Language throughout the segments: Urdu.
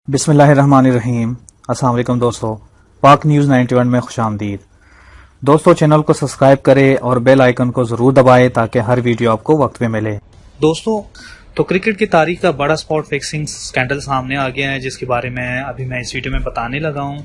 بسم اللہ الرحمن الرحیم۔ السلام علیکم دوستو، پاک نیوز 91 میں خوش آمدید۔ دوستو چینل کو سبسکرائب کرے اور بیل آئیکن کو ضرور دبائے تاکہ ہر ویڈیو آپ کو وقت پہ ملے۔ دوستو تو کرکٹ کی تاریخ کا بڑا سپاٹ فکسنگ سکینڈل سامنے آ گیا ہے، جس کے بارے میں ابھی میں اس ویڈیو میں بتانے لگا ہوں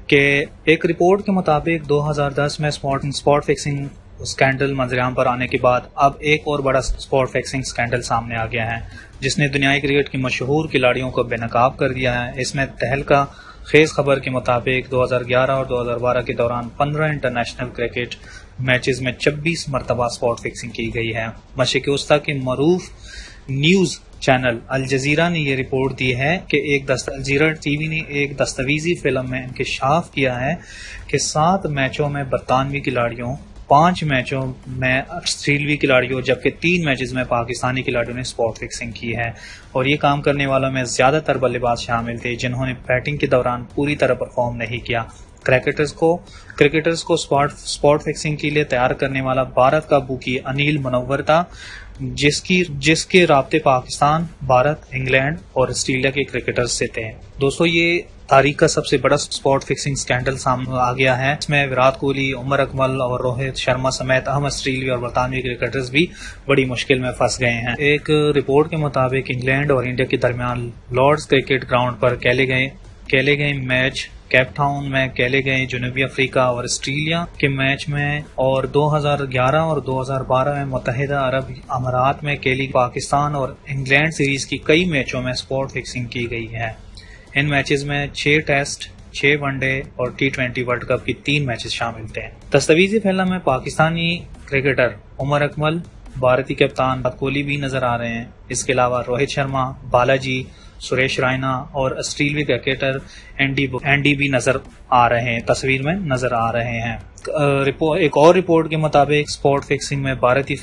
کہ ایک رپورٹ کے مطابق 2010 میں سپاٹ فکسنگ سکینڈل منظر پر آنے کے بعد اب ایک اور بڑا سپاٹ فکسنگ سکینڈل سامنے آ گیا ہے، جس نے دنیائی کرکٹ کی مشہور کھلاڑیوں کو بے نقاب کر دیا ہے۔ اس میں تہلکہ خیز خبر کے مطابق 2011 اور 2012 کے دوران 15 انٹرنیشنل کرکٹ میچز میں 26 مرتبہ سپاٹ فکسنگ کی گئی ہے۔ مشرق وسطیٰ کے معروف نیوز چینل الجزیرہ نے یہ رپورٹ دی ہے کہ الجزیرہ ٹی وی نے ایک دستاویزی فلم میں انکشاف کیا ہے کہ 7 میچوں میں برطانوی کھلاڑیوں، 5 میچوں میں آسٹریلوی کھلاڑیوں، جبکہ 3 میچز میں پاکستانی کھلاڑیوں نے سپاٹ فکسنگ کی ہے، اور یہ کام کرنے والوں میں زیادہ تر بلے باز شامل تھے جنہوں نے بیٹنگ کے دوران پوری طرح پرفارم نہیں کیا۔ کرکٹرز کو سپاٹ فکسنگ کے لیے تیار کرنے والا بھارت کا بوکی انیل منور تھا، جس کے رابطے پاکستان، بھارت، انگلینڈ اور آسٹریلیا کے کرکٹرز سے تھے۔ دوستو یہ تاریخ کا سب سے بڑا سپاٹ فکسنگ سکینڈل سامنے آ گیا ہے۔ اس میں وراٹ کوہلی، عمر اکمل اور روہت شرما سمیت اہم آسٹریلوی اور برطانوی کرکٹرز بھی بڑی مشکل میں پھنس گئے ہیں۔ ایک رپورٹ کے مطابق انگلینڈ اور انڈیا کے درمیان لارڈز کرکٹ گراؤنڈ پر کھیلے گئے میچ، کیپ ٹاؤن میں کھیلے گئے جنوبی افریقہ اور آسٹریلیا کے میچ میں، اور 2011 اور 2012 میں متحدہ عرب امارات میں کھیلی پاکستان اور انگلینڈ سیریز کی کئی میچوں میں سپاٹ فکسنگ کی گئی ہے۔ ان میچز میں 6 ٹیسٹ، 6 ون ڈے اور T20 ورلڈ کپ کی 3 میچز شامل تھے۔ دستاویزی فلم میں پاکستانی کرکٹر عمر اکمل، بھارتی کپتان وراٹ کوہلی بھی نظر آ رہے ہیں۔ اس کے علاوہ روہت شرما، بالاجی، سریش رائنا اور آسٹریلوی کرکٹر اینڈی بھی تصویر میں نظر آ رہے ہیں۔ ایک اور رپورٹ کے مطابق سپاٹ فکسنگ میں بھارتی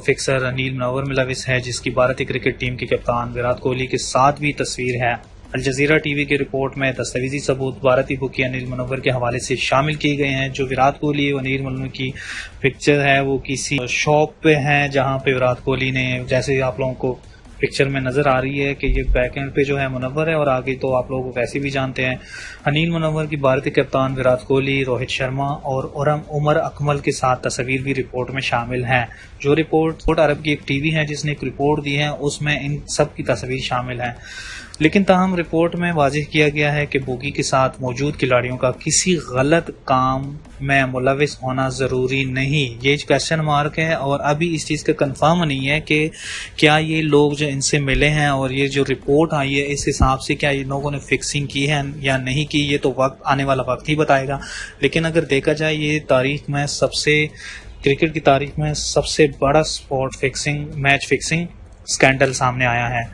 فکسر انیل منور ملوث ہے، جس کی بھارتی کرکٹ ٹیم کے کپتان وراٹ کوہلی کے ساتھ بھی تصویر ہے۔ الجزیرہ ٹی وی کی رپورٹ میں دستاویزی ثبوت بھارتی بوکی انیل منور کے حوالے سے شامل کیے گئے ہیں۔ جو وراٹ کوہلی اور انیل منور کی پکچر ہے وہ کسی شاپ پہ ہیں، جہاں پہ وراٹ کوہلی نے، جیسے آپ لوگوں کو پکچر میں نظر آ رہی ہے کہ یہ بیک اینڈ پہ جو ہے منور ہے، اور آگے تو آپ لوگ ویسے بھی جانتے ہیں۔ انیل منور کی بھارتی کپتان وراٹ کوہلی، روہت شرما اور عمر اکمل کے ساتھ تصاویر بھی رپورٹ میں شامل ہیں۔ جو رپورٹ عرب کی ایک ٹی وی ہے جس نے ایک رپورٹ دی ہے، اس میں ان سب کی تصاویر شامل ہیں، لیکن تاہم رپورٹ میں واضح کیا گیا ہے کہ بوگی کے ساتھ موجود کھلاڑیوں کا کسی غلط کام میں ملوث ہونا ضروری نہیں۔ یہ کویسچن مارک ہے، اور ابھی اس چیز کا کنفرم نہیں ہے کہ کیا یہ لوگ جو ان سے ملے ہیں اور یہ جو رپورٹ آئی ہے اس حساب سے کیا ان لوگوں نے فکسنگ کی ہے یا نہیں کی، یہ تو آنے والا وقت ہی بتائے گا۔ لیکن اگر دیکھا جائے یہ کرکٹ کی تاریخ میں سب سے بڑا میچ فکسنگ سکینڈل سامنے آیا ہے۔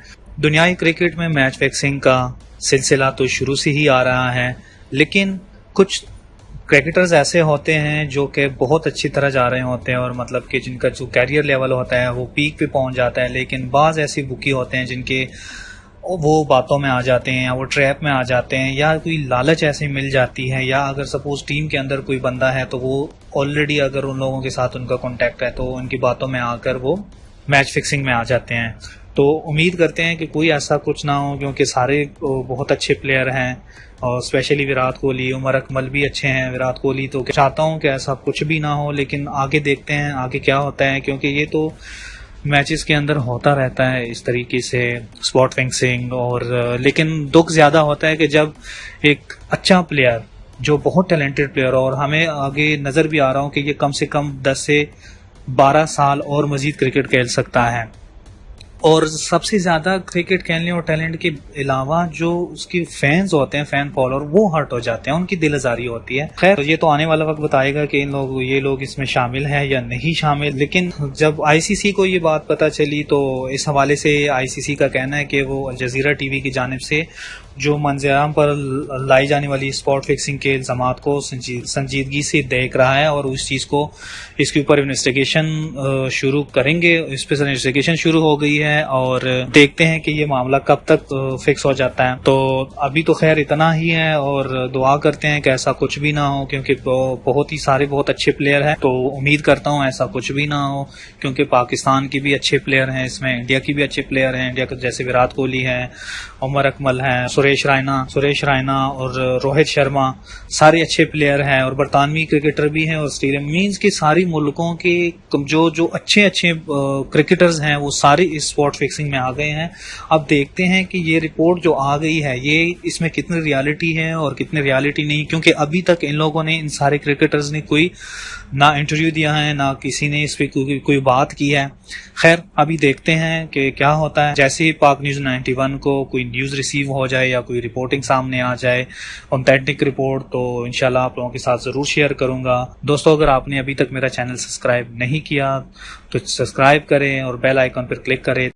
دنیائی کرکٹ میں میچ فکسنگ کا سلسلہ تو شروع سے ہی آ رہا ہے، لیکن کچھ کرکٹرز ایسے ہوتے ہیں جو کہ بہت اچھی طرح جا رہے ہوتے ہیں، اور مطلب کہ جن کا جو کیریئر لیول ہوتا ہے وہ پیک پہ پہنچ جاتا ہے، لیکن بعض ایسے بوکی ہوتے ہیں جن کے وہ باتوں میں آ جاتے ہیں، یا وہ ٹریپ میں آ جاتے ہیں، یا کوئی لالچ ایسے مل جاتی ہے، یا اگر سپوز ٹیم کے اندر کوئی بندہ ہے تو وہ آلریڈی اگر ان لوگوں کے ساتھ ان کا کانٹیکٹ ہے تو ان کی باتوں میں آ کر وہ میچ فکسنگ میں آ جاتے ہیں۔ تو امید کرتے ہیں کہ کوئی ایسا کچھ نہ ہو، کیونکہ سارے بہت اچھے پلیئر ہیں، اور اسپیشلی وراٹ کوہلی، عمر اکمل بھی اچھے ہیں۔ وراٹ کوہلی تو چاہتا ہوں کہ ایسا کچھ بھی نہ ہو، لیکن آگے دیکھتے ہیں آگے کیا ہوتا ہے، کیونکہ یہ تو میچز کے اندر ہوتا رہتا ہے اس طریقے سے سپاٹ فکسنگ، اور لیکن دکھ زیادہ ہوتا ہے کہ جب ایک اچھا پلیئر جو بہت ٹیلنٹڈ پلیئر ہو، اور ہمیں آگے نظر بھی آ رہا ہوں کہ یہ کم سے کم 10 سے 12 سال اور مزید کرکٹ کھیل سکتا ہے، اور سب سے زیادہ کرکٹ کھیلنے اور ٹیلنٹ کے علاوہ جو اس کی فینز ہوتے ہیں، فین فالوور، وہ ہرٹ ہو جاتے ہیں، ان کی دل آزاری ہوتی ہے۔ خیر یہ تو آنے والا وقت بتائے گا کہ یہ لوگ اس میں شامل ہیں یا نہیں شامل، لیکن جب ICC کو یہ بات پتہ چلی تو اس حوالے سے ICC کا کہنا ہے کہ وہ الجزیرہ ٹی وی کی جانب سے جو منظر عام پر لائی جانے والی سپاٹ فکسنگ کے الزامات کو سنجیدگی سے دیکھ رہا ہے، اور اس کے اوپر انویسٹیگیشن شروع کریں گے۔ اس پہ انویسٹیگیشن شروع ہو گئی ہے، ہے اور دیکھتے ہیں کہ یہ معاملہ کب تک فکس ہو جاتا ہے. تو ابھی تو خیر اتنا ہی ہے اور دعا کرتے ہیں کہ ایسا کچھ بھی نہ ہو، کیونکہ بہت ہی سارے بہت اچھے پلیئر ہیں. تو امید کرتا ہوں ایسا کچھ بھی نہ ہو، کیونکہ پاکستان کی بھی اچھے پلیئر ہیں اس میں، انڈیا کی بھی اچھے پلیئر ہیں. انڈیا کے جیسے وراٹ کوہلی ہے، عمر اکمل ہے، سریش رائنا اور روہت شرما، سارے اچھے پلیئر ہیں. اور برطانوی کرکٹر بھی ہیں اور اسٹیڈیم مینز کے ساری ملکوں کے جو اچھے کرکٹرز ہیں وہ سارے اس اسپاٹ فکسنگ میں آ گئے ہیں. اب دیکھتے ہیں کہ یہ رپورٹ جو آ گئی ہے یہ اس میں کتنی ریالٹی ہے اور کتنی ریالٹی نہیں، کیونکہ ابھی تک ان لوگوں نے، ان سارے کرکٹرز نے کوئی نہ انٹرویو دیا ہے، نہ کسی نے اس پہ کوئی بات کی ہے. خیر ابھی دیکھتے ہیں کہ کیا ہوتا ہے. جیسے ہی پاک نیوز 91 کو کوئی نیوز ریسیو ہو جائے یا کوئی رپورٹنگ سامنے آ جائے، اوتھینٹک رپورٹ، تو انشاءاللہ آپ لوگوں کے ساتھ ضرور شیئر کروں گا. دوستو اگر آپ نے ابھی تک میرا چینل سبسکرائب نہیں کیا تو سبسکرائب کریں اور بیل آئیکن پر کلک کریں